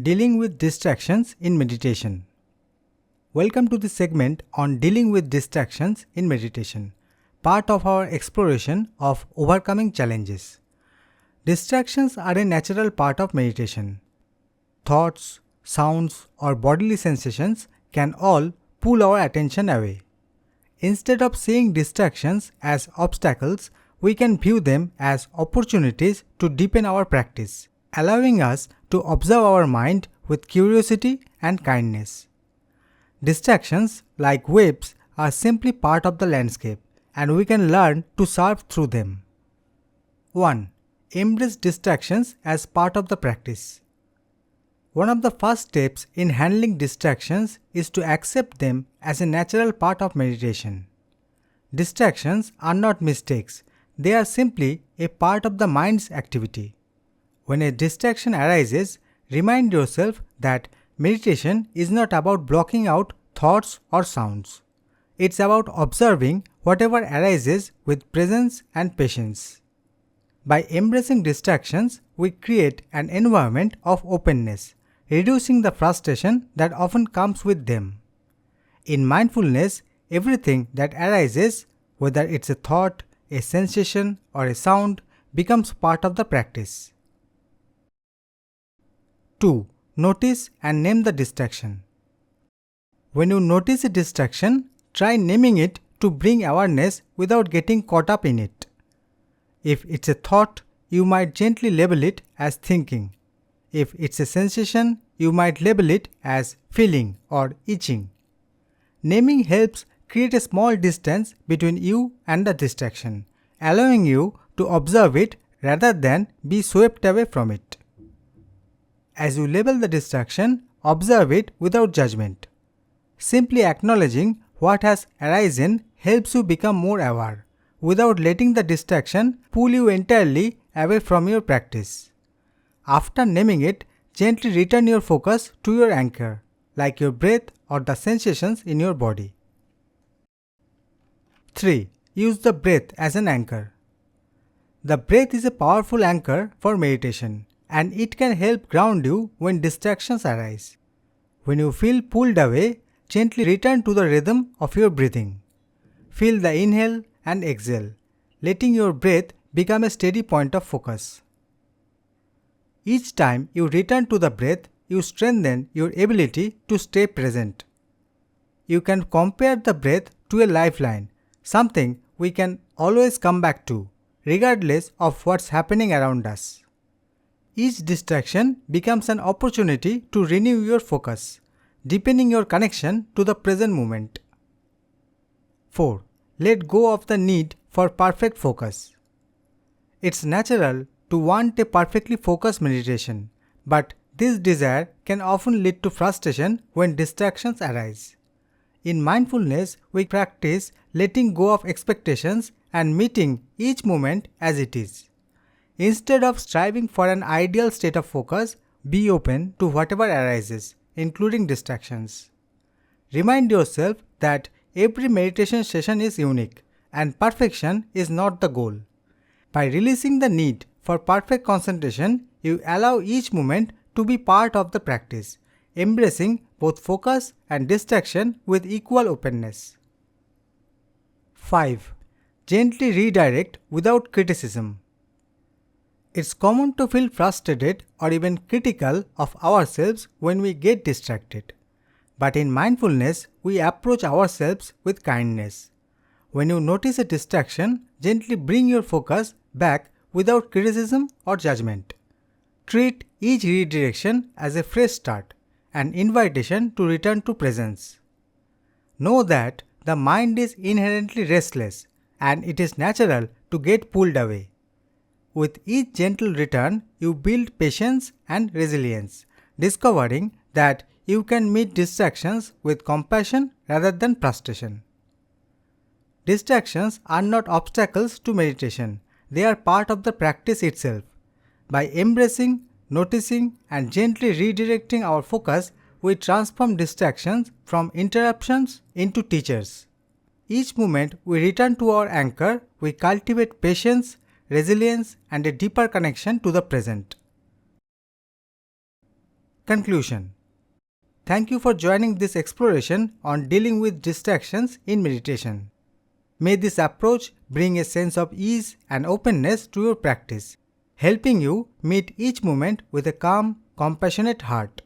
Dealing with distractions in meditation. Welcome to the segment on dealing with distractions in meditation, part of our exploration of overcoming challenges. Distractions are a natural part of meditation. Thoughts, sounds, or bodily sensations can all pull our attention away. Instead of seeing distractions as obstacles, we can view them as opportunities to deepen our practice, allowing us to observe our mind with curiosity and kindness. Distractions, like waves, are simply part of the landscape, and we can learn to surf through them. 1. Embrace distractions as part of the practice. One of the first steps in handling distractions is to accept them as a natural part of meditation. Distractions are not mistakes, they are simply a part of the mind's activity. When a distraction arises, remind yourself that meditation is not about blocking out thoughts or sounds. It's about observing whatever arises with presence and patience. By embracing distractions, we create an environment of openness, reducing the frustration that often comes with them. In mindfulness, everything that arises, whether it's a thought, a sensation, or a sound, becomes part of the practice. 2. Notice and name the distraction. When you notice a distraction, try naming it to bring awareness without getting caught up in it. If it's a thought, you might gently label it as thinking. If it's a sensation, you might label it as feeling or itching. Naming helps create a small distance between you and the distraction, allowing you to observe it rather than be swept away from it. As you label the distraction, observe it without judgment. Simply acknowledging what has arisen helps you become more aware, without letting the distraction pull you entirely away from your practice. After naming it, gently return your focus to your anchor, like your breath or the sensations in your body. 3. Use the breath as an anchor. The breath is a powerful anchor for meditation, and it can help ground you when distractions arise. When you feel pulled away, gently return to the rhythm of your breathing. Feel the inhale and exhale, letting your breath become a steady point of focus. Each time you return to the breath, you strengthen your ability to stay present. You can compare the breath to a lifeline, something we can always come back to, regardless of what's happening around us. Each distraction becomes an opportunity to renew your focus, deepening your connection to the present moment. 4. Let go of the need for perfect focus. It's natural to want a perfectly focused meditation, but this desire can often lead to frustration when distractions arise. In mindfulness, we practice letting go of expectations and meeting each moment as it is. Instead of striving for an ideal state of focus, be open to whatever arises, including distractions. Remind yourself that every meditation session is unique, and perfection is not the goal. By releasing the need for perfect concentration, you allow each moment to be part of the practice, embracing both focus and distraction with equal openness. 5. Gently redirect without criticism. It's common to feel frustrated or even critical of ourselves when we get distracted. But in mindfulness, we approach ourselves with kindness. When you notice a distraction, gently bring your focus back without criticism or judgment. Treat each redirection as a fresh start, an invitation to return to presence. Know that the mind is inherently restless, and it is natural to get pulled away. With each gentle return, you build patience and resilience, discovering that you can meet distractions with compassion rather than frustration. Distractions are not obstacles to meditation, they are part of the practice itself. By embracing, noticing, and gently redirecting our focus, we transform distractions from interruptions into teachers. Each moment we return to our anchor, we cultivate patience, resilience, and a deeper connection to the present. Conclusion. Thank you for joining this exploration on dealing with distractions in meditation. May this approach bring a sense of ease and openness to your practice, helping you meet each moment with a calm, compassionate heart.